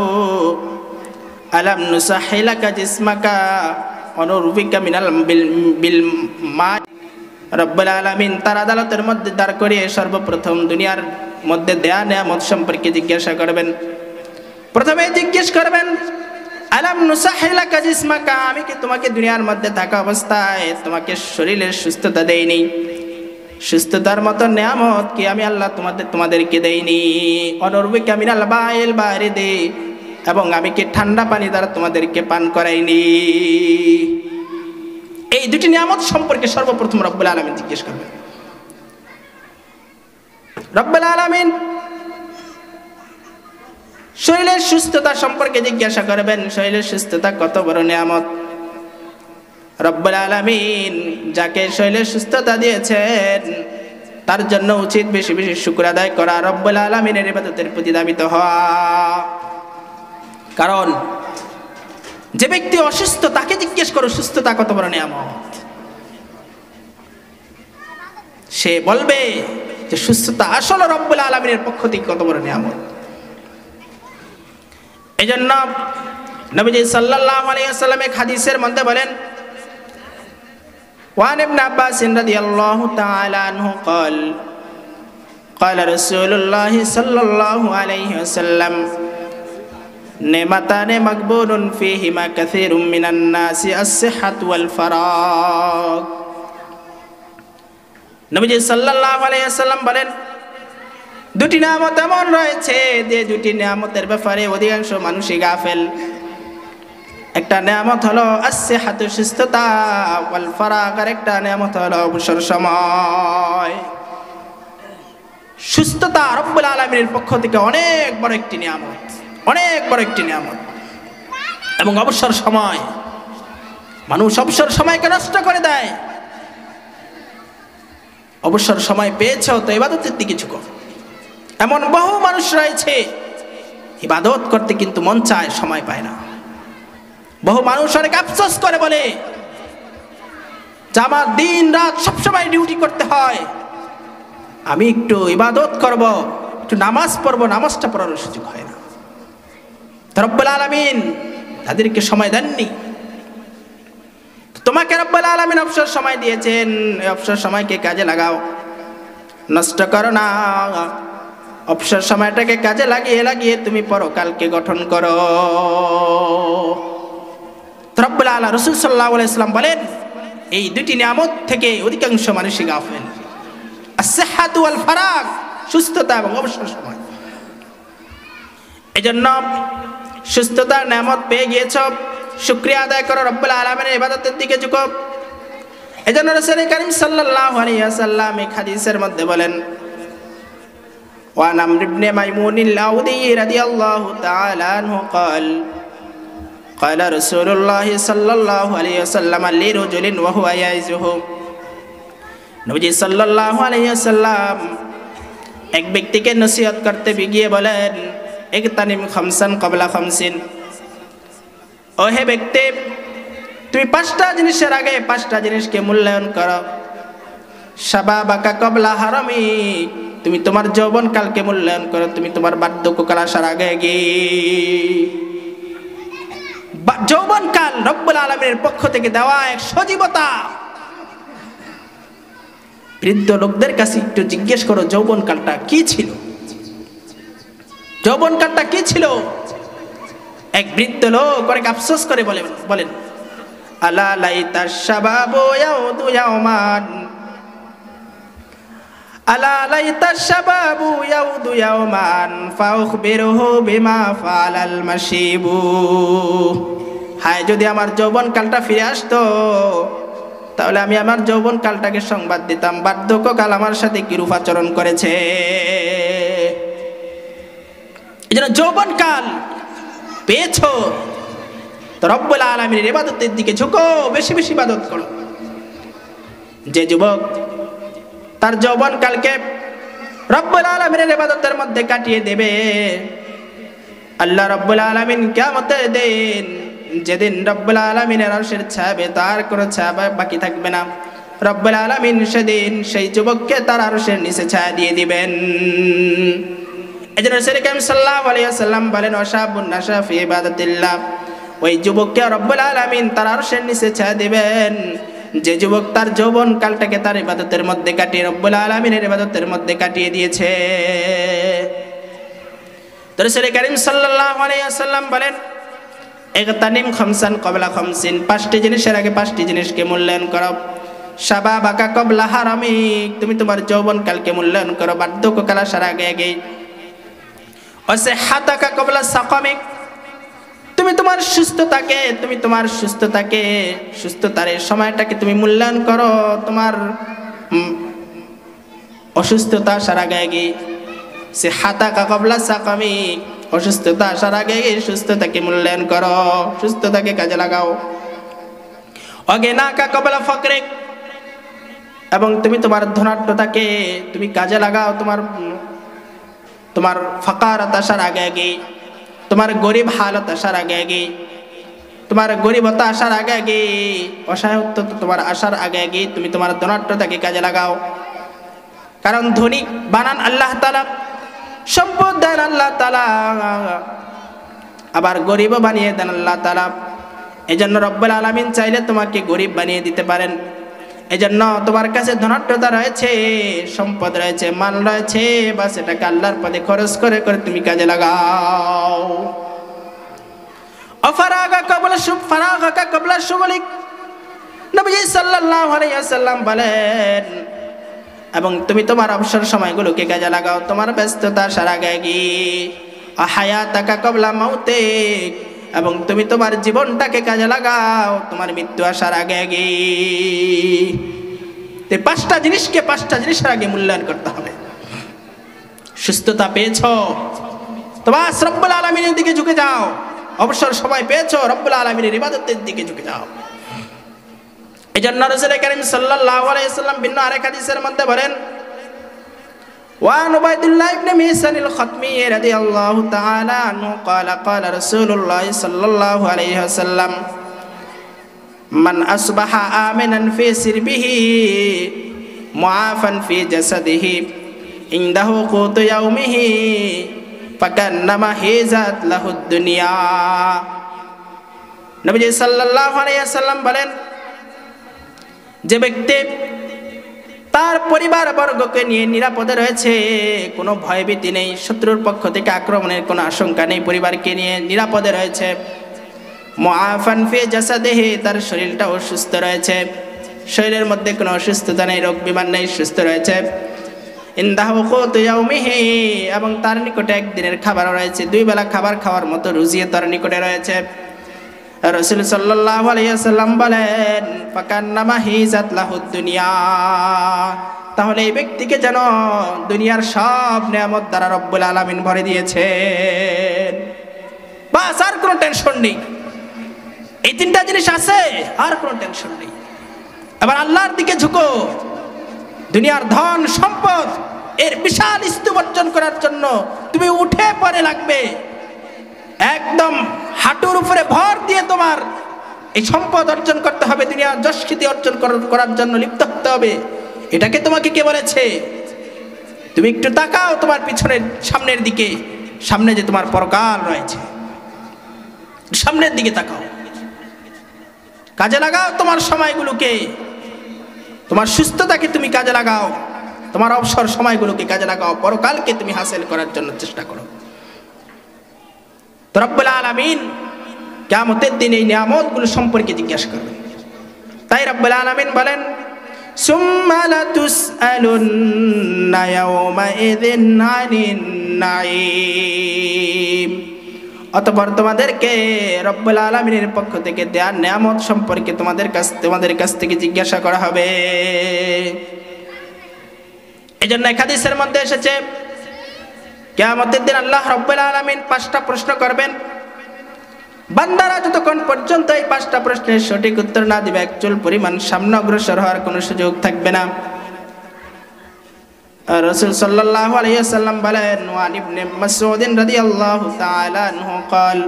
ألم نصحح لك جسمك ونرويك من بالماء। রব্বুল আলামিন তার আদালতের মধ্যে দাঁড় করিয়ে সর্বপ্রথম দুনিয়ার মধ্যে দেয়া নিয়ামত সম্পর্কে জিজ্ঞাসা করবেন। প্রথমে জিজ্ঞেস করবেন, আলাম নুসাহহিল লাকা জিসমাকা, আমি কি তোমাকে দুনিয়ার মধ্যে থাকা অবস্থায় তোমাকে শরীরের সুস্থতা দেইনি? সুস্থতার মতো নিয়ামত কি আমি আল্লাহ তোমাদেরকে দেইনি? অনুরবিকা মিনাল বাইল বারিদি, এবং আমি কি ঠান্ডা পানি দ্বারা তোমাদেরকে পান করাইনি? এই দুটি নিয়ামত সম্পর্কে সর্বপ্রথম রব্বুল আলামিন জিজ্ঞেস করবেন। রব্বুল আলামিন শরীরের সুস্থতা সম্পর্কে জিজ্ঞাসা করবেন। শরীরের সুস্থতা কত বড় নিয়ামত! রব্বুল আলামিন যাকে শরীরের সুস্থতা দিয়েছেন তার জন্য উচিত বেশি বেশি শুকর আদায় করা, রব্বুল আলামিনের ইবাদতের প্রতি ধাবিত হওয়া। কারণ যে ব্যক্তি অসুস্থ তাকে জিজ্ঞেস করো সুস্থতা কত বড় নিয়ামত, সে বলবে যে সুস্থতা আসলে রব্বুল আলামিনের পক্ষ থেকে কত বড় নিয়ামত। এজন্য নবীজি সাল্লাল্লাহু আলাইহি ওয়াসাল্লাম এক হাদিসের মধ্যে বলেন, ওয়ান ইবনে আব্বাস রাদিয়াল্লাহু তাআলা আনহু قال قال رسول الله صلى الله عليه وسلم نعمتان مغبون فيهما كثير من الناس الصحة والفراغ। নবীজি সাল্লাল্লাহু আলাইহি ওয়াসাল্লাম বলেন, দুটি নিয়ামত এমন রয়েছে যে দুটি নিয়ামতের ব্যাপারে অধিকাংশ মানুষই গাফেল। একটা নিয়ামত হলো as-sihhatu সুস্থতা, ওয়াল ফারাগ আর একটা নিয়ামত হলো অবসর সময়। সুস্থতা রব্বুল আলামিনের পক্ষ থেকে অনেক বড় একটি নিয়ামত, অনেক বড় একটি নিয়ামত। এবং অবসর সময়, মানুষ অবসর সময়কে নষ্ট করে দেয়। অবসর সময় পেয়েছো তো ইবাদতের দিকে ঝুঁকো। এমন বহু মানুষ রয়েছে ইবাদত করতে কিন্তু মন চায়, সময় পায় না। বহু মানুষ অনেক আফসোস করে বলে যে আমার দিন রাত সবসময় ডিউটি করতে হয়, আমি একটু ইবাদত করব, একটু নামাজ পড়বো, নামাজটা পড়ার সুযোগ হয় না। রব্বুল আলামিন তাদেরকে সময় দেননি। তোমাকে রব্বুল আলামিন অবসর সময় দিয়েছেন, এই অবসর সময়কে কাজে লাগাও, নষ্ট করো না। অবসর সময়টাকে কাজে লাগিয়ে লাগিয়ে তুমি পরকালকে গঠন করো। রব্বুল আলামিন রাসূল সাল্লাল্লাহু আলাইহি ওয়াসাল্লাম বলেন, এই দুটি নিয়ামত থেকে অধিকাংশ মানুষই গাফেল। as-sihhatu wal farag, সুস্থতা এবং অবসর সময়। এজন্য সুস্থতার নিয়ামত পেয়ে গিয়েছ, শুকরিয়া আদায় করো, রব্বুল আলামিনের ইবাদতের দিকে ঝুঁকো। এজন্য রাসূল করিম সাল্লাল্লাহু আলাইহি ওয়াসাল্লাম এক হাদিসের মধ্যে বলেন, ওয়ান আমর ইবনে মাইমুন আল-আউদি রাদিয়াল্লাহু তাআলা আনহু قال قال رسول الله صلى الله عليه وسلم لرجل وهو يعظه। নবীজি সাল্লাল্লাহু আলাইহি ওয়াসাল্লাম এক ব্যক্তিকে নসিহত করতে গিয়ে বলেন, ইগতানিম খামসান ক্বাবলা খামসিন। ও হে ব্যক্তি, তুমি পাঁচটা জিনিসের আগে পাঁচটা জিনিসকে মূল্যায়ন করো। শাবাবাকা ক্বাবলা হারামিক, তুমি তোমার যৌবনকালকে মূল্যায়ন করো, তুমি তোমার বার্ধক্যকাল আসার আগে যৌবনকাল রব্বুল আলামিনের পক্ষ থেকে দেওয়া এক সজীবতা। বৃদ্ধ লোকদের কাছে একটু জিজ্ঞেস করো যৌবনকালটা কি ছিল, যৌবনকালটা কি ছিল। এক বৃদ্ধ লোক অনেক আফসোস করে বলেন, আলা লাইতা শাবাবু ইয়াউদু ইয়াওমান, আলা লাইতা শাবাবু ইয়াউদু ইয়াওমান ফাউখবিরহু বিমা ফাআলাল মাশিবু। হায় যদি আমার যৌবনকালটা ফিরে আসতো, তাহলে আমি আমার যৌবনকালটাকে সংবাদ দিতাম বার্ধক্যকাল আমার সাথে কিরূপ আচরণ করেছে। এজন্য যৌবনকাল পেয়েছো তো রব্বুল আলামিনের ইবাদতের দিকে ঝুঁকো, বেশি বেশি ইবাদত করো। যে যুবক তার যৌবনকালকে রব্বুল আলামিনের ইবাদতের মধ্যে কাটিয়ে দেবে, আল্লাহ রব্বুল আলামিন কিয়ামতের দিন, যেদিন রব্বুল আলামিনের আরশের ছায়াবে তার কোনো ছায়া বাকি থাকবে না, রব্বুল আলামিন সেদিন সেই যুবককে তার আরশের নিচে ছায়া দিয়ে দিবেন। এজন্য রাসূল করিম সাল্লাল্লাহু আলাইহি ওয়াসাল্লাম বলেন, ওয়াশাবুন নাশা ফি ইবাদাতিল্লাহ, ওই যুবককে রব্বুল আলামিন তার আরশের নিচে ছায়া দিবেন যে যুবক তার যৌবনকালটাকে তার ইবাদতের মধ্যে কাটিয়ে রব্বুল আলামিনের ইবাদতের মধ্যে কাটিয়ে দিয়েছে। তো রাসূল করিম সাল্লাল্লাহু আলাইহি ওয়াসাল্লাম বলেন, ইগতানিম খামসান ক্বাবলা খামসিন, পাঁচটি জিনিসের আগে পাঁচটি জিনিসকে মূল্যায়ন করো। শাবাবাকা ক্বাবলা হারামিক, তুমি তোমার যৌবনকালকে মূল্যায়ন করো বার্ধক্যকাল আসার আগে। ওয়াসিহহাতাকা ক্বাবলা সাকামিক, তুমি তোমার সুস্থতার সময়টাকে তুমি মূল্যায়ন করো তোমার অসুস্থতা আসার আগে। সিহহাতাকা ক্বাবলা সাকামিক, অসুস্থতা আসার আগে সুস্থতাকে মূল্যায়ন করো, সুস্থতাকে কাজে লাগাও। অগিনাকা ক্বাবলা ফাকরিক, এবং তুমি তোমার ধনাঢ্যতাকে তুমি কাজে লাগাও তোমার ফাকারাত আসার আগে, তোমার গরিব হালত আসার আগে। তোমার গরিবতা আসার আগে আগে, অসহায়ত্ব তোমার আসার আগে আগে তুমি তোমার ধনাঢ্যতাকে কাজে লাগাও। কারণ ধনী বানান আল্লাহ তাআলা, সম্পদ দেন আল্লাহ তাআলা, আবার গরিবও বানিয়ে দেন আল্লাহ তাআলা। এজন্য রব্বুল আলামিন চাইলে তোমাকে গরিব বানিয়ে দিতে পারেন। এজন্য তোমার কাছে ধনাঢ্যতা রয়েছে, সম্পদ রয়েছে, মাল রয়েছে, বাস এটাকে আল্লাহর পথে খরচ করে করে তুমি কাজে লাগাও। ফারাগাকা ক্বাবলা শুগলিক, নবীজি সাল্লাল্লাহু আলাইহি ওয়াসাল্লাম বলেন, এবং তুমি তোমার অবসর সময়গুলোকে কাজে লাগাও তোমার ব্যস্ততা আসার আগে আগে। হায়াতাকা ক্বাবলা মাউতিক, এবং তুমি তোমার জীবনটাকে কাজে লাগাও তোমার মৃত্যু আসার আগে আগে। পাঁচটা জিনিসের আগে মূল্যায়ন করতে হবে। সুস্থতা পেয়েছো, তোমার রব্বুল আলামিনের দিকে ঝুঁকে যাও। অবসর সময় পেয়েছো, রব্বুল আলামিনের ইবাদতের দিকে ঝুঁকে যাও। এজন্য রাসূল কারীম সাল্লাল্লাহু আলাইহি ওয়াসাল্লাম ভিন্ন আরেক হাদিসের মধ্যে বলেন, وعن عبيد الله بن محصن الختمي رضي الله تعالى عنه قال قال رسول الله صلى الله عليه وسلم من أصبح آمنا في سربه معافا في جسده عنده قوت يومه فكأنما حيزت له الدنيا। নবীজি সাল্লাল্লাহু আলাইহি ওয়াসাল্লাম বলেন, যে ব্যক্তি তার পরিবার বর্গকে নিয়ে নিরাপদে রয়েছে, কোনো ভয়ভীতি নেই, শত্রুর পক্ষ থেকে আক্রমণের কোনো আশঙ্কা নেই, পরিবারকে নিয়ে নিরাপদে রয়েছে। মুআফান ফি জাসাদিহি, তার শরীরটাও সুস্থ রয়েছে, শরীরের মধ্যে কোনো অসুস্থতা নেই, রোগ বিমার নেই, সুস্থ রয়েছে। ইনদাহু কুতু ইয়াউমিহি, এবং তার নিকটে একদিনের খাবার রয়েছে, দুই বেলা খাবার খাওয়ার মতো রুজিও তার নিকটে রয়েছে। রাসূল সাল্লাল্লাহু আলাইহি ওয়াসাল্লাম বলেন, ফাকান্নামা হিজাত লাহুদ দুনিয়া, তাহলে এই ব্যক্তিকে যেন দুনিয়ার সব নিয়ামত দ্বারা রব্বুল আলামিন ভরে দিয়েছেন। বাস আর কোনো টেনশন নেই। এই তিনটা জিনিস আছে, আর কোনো টেনশন নেই। এবার আল্লাহর দিকে ঝুঁকো। দুনিয়ার ধন সম্পদ এর বিশাল স্তূপ অর্জন করার জন্য তুমি উঠে পড়ে লাগবে, একদম হাঁটুর উপরে ভর দিয়ে তোমার এই সম্পদ অর্জন করতে হবে, দুনিয়ার যশ খ্যাতি অর্জন করার জন্য লিপ্ত হতে হবে। এটাকে তোমাকে কে বলেছে? তুমি একটু তাকাও তোমার পিছনের সামনের দিকে, সামনে যে তোমার পরকাল রয়েছে, সামনের দিকে তাকাও, কাজে লাগাও তোমার সময়গুলোকে, তোমার সুস্থতাকে তুমি কাজে লাগাও, তোমার অবসর সময়গুলোকে কাজে লাগাও, পরকালকে তুমি হাসিল করার জন্য চেষ্টা করো। তো রব্বুল আলামিন কিয়ামতের দিন এই নিয়ামতগুলো সম্পর্কে জিজ্ঞাসা করবেন। তাই রব্বুল আলামিন বলেন, সুম্মা লাতুসআলুন্না ইয়াওমাইযিন আনিন নাঈম, অতঃপর তোমাদেরকে রব্বুল আলামিনের পক্ষ থেকে দেয়া নিয়ামত সম্পর্কে তোমাদের কাছ থেকে জিজ্ঞাসা করা হবে। এজন্য এক হাদিসের মধ্যে এসেছে, কিয়ামতের দিন আল্লাহ রব্বুল আলামিন 5টা প্রশ্ন করবেন। বান্দারা যতক্ষণ পর্যন্ত এই 5টা প্রশ্নের সঠিক উত্তর না দিবে, এক চুল পরিমাণ সামনে অগ্রসর হওয়ার কোনো সুযোগ থাকবে না। রাসূল সাল্লাল্লাহু আলাইহি ওয়াসাল্লাম বলেন, ওয়ান ইবনে মাসউদ রাদিয়াল্লাহু তাআলা আনহু قال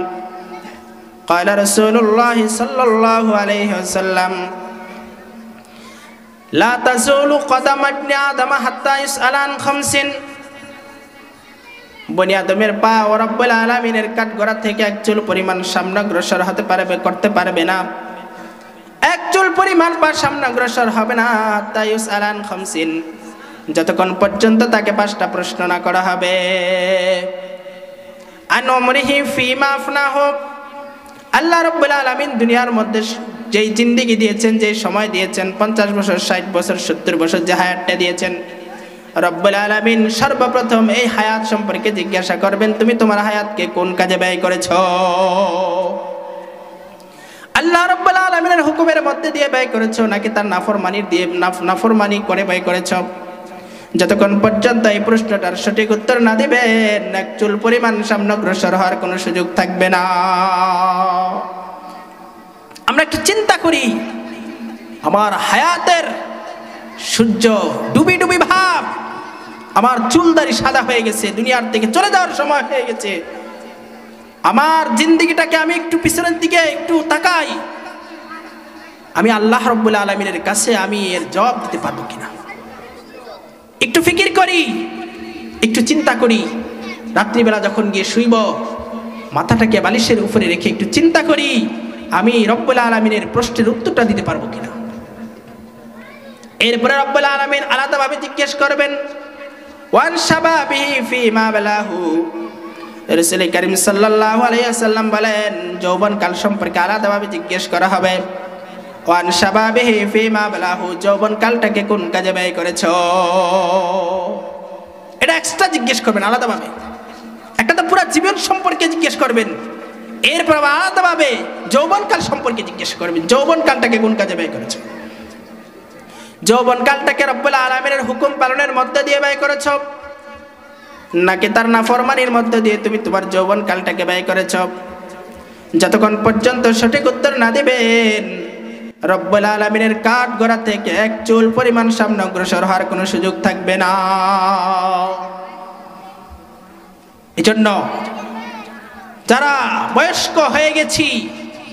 قال رسول الله صلى الله عليه وسلم لا تزول قدم ابن آدم حتى يسأل عن 5। বনি আদমের পা ও রব্বুল আলামিনের কাঠগড়া থেকে এক চুল পরিমাণ সামনে অগ্রসর করতে পারবে না, এক চুল পরিমাণ পা সামনে অগ্রসর হবে না, হাত্তা ইউসআল আন 5, যতক্ষণ পর্যন্ত তাকে 5টা প্রশ্ন না করা হবে। আন উমরিহি ফিমা আফনাহু, আল্লাহ রব্বুল আলামিন দুনিয়ার মধ্যে যেই জিন্দেগি দিয়েছেন, যেই সময় দিয়েছেন, 50 বছর, 60 বছর, 70 বছর যে হায়াতটা দিয়েছেন, রব্বুল আলামিন সর্বপ্রথম এই হায়াত সম্পর্কে জিজ্ঞাসা করবেন, তুমি তোমার হায়াতকে কোন কাজে ব্যয় করেছো? আল্লাহ রব্বুল আলামিনের হুকুমের মধ্যে দিয়ে ব্যয় করেছো নাকি তার নাফরমানি করে ব্যয় করেছো? যতক্ষণ পর্যন্ত এই প্রশ্নটার সঠিক উত্তর না দিবেন, এক চুল পরিমাণ সামনে অগ্রসর হওয়ার কোনো সুযোগ থাকবে না। আমরা একটু চিন্তা করি, আমার হায়াতের সূর্য ডুবি ডুবি ভাব, আমার চুলদারি সাদা হয়ে গেছে, দুনিয়ার থেকে চলে যাওয়ার সময় হয়ে গেছে, আমার জিন্দেগিটাকে আমি একটু পিছনের দিকে একটু তাকাই, আমি আল্লাহ রাব্বুল আলামিনের কাছে আমি এর জবাব দিতে পারবো কিনা। একটু ফিকির করি, একটু চিন্তা করি। রাত্রিবেলা যখন গিয়ে শুইব, মাথাটাকে বালিশের উপরে রেখে একটু চিন্তা করি, আমি রব্বুল আলামিনের প্রশ্নের উত্তরটা দিতে পারবো কিনা। এরপরে রব্বুল আলামিন আলাদাভাবে জিজ্ঞেস করবেন, ওয়ান শাবাবিহি ফিমা বালাহু। রাসূল কারীম সাল্লাল্লাহু আলাইহি ওয়াসাল্লাম বলেন, যৌবনকাল সম্পর্কে আলাদাভাবে জিজ্ঞেস করা হবে। ওয়ান শাবাবিহি ফিমা বালাহু, যৌবনকালটাকে কোন কাজে ব্যয় করেছো, এটা এক্সট্রা জিজ্ঞেস করবেন আলাদাভাবে। একটা তো পুরো জীবন সম্পর্কে জিজ্ঞেস করবেন, এরপর আলাদাভাবে যৌবনকাল সম্পর্কে জিজ্ঞেস করবেন, যৌবনকালটাকে কোন কাজে ব্যয় করেছো। যৌবনকালটাকে রব্বুল আলামিনের হুকুম পালনের মধ্যে দিয়ে ব্যয় করেছো, নাকি তার নাফরমানির মধ্যে দিয়ে তুমি তোমার যৌবনকালটাকে ব্যয় করেছো। যতক্ষণ পর্যন্ত সঠিক উত্তর না দিবেন, রব্বুল আলামিনের কাঠ গড়া থেকে এক চুল পরিমাণ সামনে অগ্রসর হওয়ার কোনো সুযোগ থাকবে না। এজন্য যারা বয়স্ক হয়ে গেছি,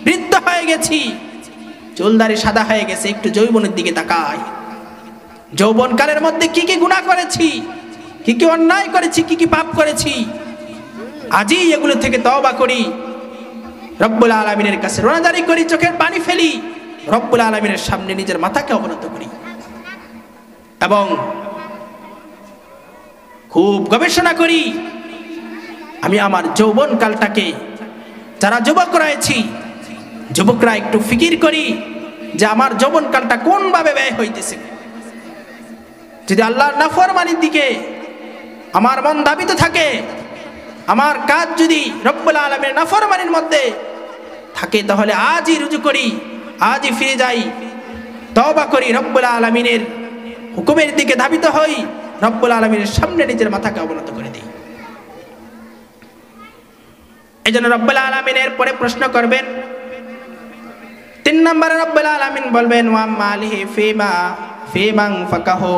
বৃদ্ধ হয়ে গেছি, চুলদারি সাদা হয়ে গেছে, একটু যৌবনের দিকে তাকাই। যৌবনকালের মধ্যে কি কি গুনাহ করেছি, কি কি অন্যায় করেছি, কি কি পাপ করেছি, আজই এগুলো থেকে তওবা করি, রব্বুল আলামিনের কাছে রোনাজারি করি, চোখের পানি ফেলি, রব্বুল আলামিনের সামনে নিজের মাথাকে অবনত করি এবং খুব গবেষণা করি। আমি আমার যৌবনকালটাকে, যারা যুবক রয়েছি, যুবকরা একটু ফিকির করি যে আমার যৌবনকালটা কোনভাবে ব্যয় হইতেছে। যদি আল্লাহর নাফরমানির দিকে আমার মন ধাবিত থাকে, আমার কাজ যদি রব্বুল আলামিনের নাফরমানির মধ্যে থাকে, তাহলে আজই রুজু করি, আজই ফিরে যাই, তওবা করি, রব্বুল আলামিনের হুকুমের দিকে ধাবিত হই, রব্বুল আলামিনের সামনে নিজের মাথাকে অবনত করে দিই। এই জন্য রব্বুল আলামিনের পরে প্রশ্ন করবেন। 3 নম্বরে রব্বুল আলামিন বলবেন, ওয়া মালিহি ফিমান ফাকাহু।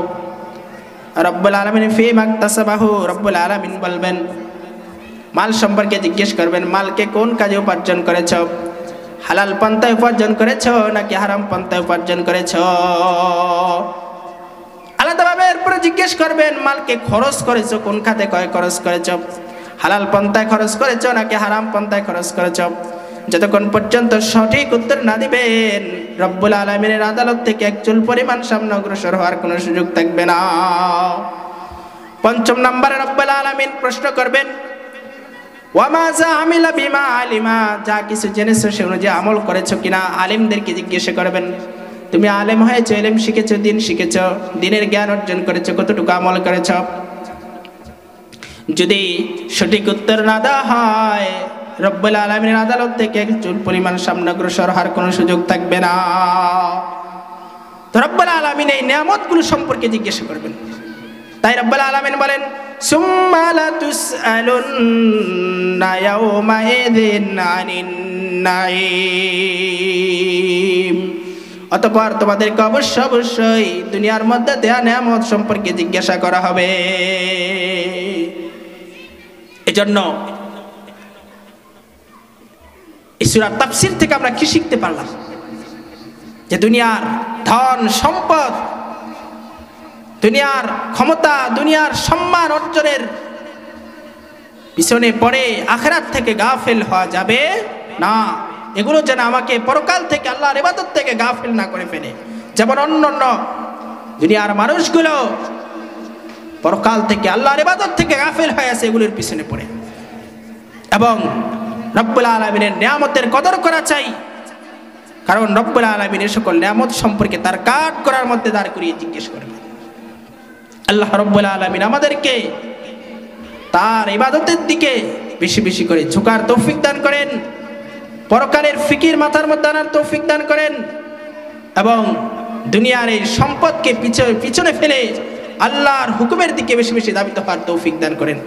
রব্বুল আলামিন ফিমান তাসাবাহু, রব্বুল আলামিন বলবেন, মাল সম্পর্কে জিজ্ঞেস করবেন, মালকে কোন কাজে উপার্জন করেছো, হালাল পন্থায় উপার্জন করেছো নাকি হারাম পন্থায় উপার্জন করেছো। আলাদাভাবে এরপরে জিজ্ঞেস করবেন, মালকে খরচ করেছো কোন খাতে খরচ করেছো, হালাল পন্থায় খরচ করেছো নাকি হারাম পন্থায় খরচ করেছো। যতক্ষণ পর্যন্ত সঠিক উত্তর না দিবেন, রব্বুল আলামিনের আদালত থেকে এক চুল পরিমাণ সামনে অগ্রসর হওয়ার কোনো সুযোগ থাকবে না। 5 নম্বরে রব্বুল আলামিন প্রশ্ন করবেন, ওয়ামাযা আমিলা বিমা আলিমা, যা কিছু জেনেছো সে অনুযায়ী আমল করেছো কিনা। আলেমদেরকে জিজ্ঞাসা করবেন, তুমি আলেম হয়েছো, ইলম শিখেছো, দিন শিখেছো, দিনের জ্ঞান অর্জন করেছো, কতটুকু আমল করেছো। যদি সঠিক উত্তর না দেওয়া হয়, রব্বুল আলামিনের আদালত থেকে এক চুল পরিমাণ সামনে অগ্রসর হওয়ার কোনো সুযোগ থাকবে না। তো রব্বুল আলামিন এই নিয়ামতগুলো সম্পর্কে জিজ্ঞাসা করবেন। তাই রব্বুল আলামিন বলেন, সুম্মা লা তুসআলুন্না ইয়াওমাইযিন আনিন নাঈম। অতঃপর তোমাদেরকে অবশ্যই দুনিয়ার মধ্যে দেয়া নিয়ামত সম্পর্কে জিজ্ঞাসা করা হবে। এজন্য এই সূরা তাফসীর থেকে আমরা কি শিখতে পারলাম, যে দুনিয়ার ধন সম্পদ, দুনিয়ার ক্ষমতা, দুনিয়ার সম্মান অর্জনের পিছনে পড়ে আখিরাত থেকে গাফেল হওয়া যাবে না। এগুলো যেন আমাকে পরকাল থেকে আল্লাহর ইবাদত থেকে গাফেল না করে ফেলে। যেমন অন্যান্য দুনিয়ার মানুষগুলো পরকাল থেকে আল্লাহর ইবাদত থেকে গাফেল হয়ে আছে, এগুলোর পিছনে পড়ে। এবং রব্বুল আলামিনের নিয়ামতের কদর করা চাই, কারণ রব্বুল আলামিন এই সকল নিয়ামত সম্পর্কে তার কাঠ করার মধ্যে দাঁড় করিয়ে জিজ্ঞেস করবে। আল্লাহ রব্বুল আলামিন আমাদেরকে তার ইবাদতের দিকে বেশি বেশি করে ঝুঁকার তৌফিক দান করেন, পরকালের ফিকির মাথার মধ্যে আনার তৌফিক দান করেন, এবং দুনিয়ার এই সম্পদকে পিছনে ফেলে আল্লাহর হুকুমের দিকে বেশি বেশি ধাবিত হওয়ার তৌফিক দান করেন।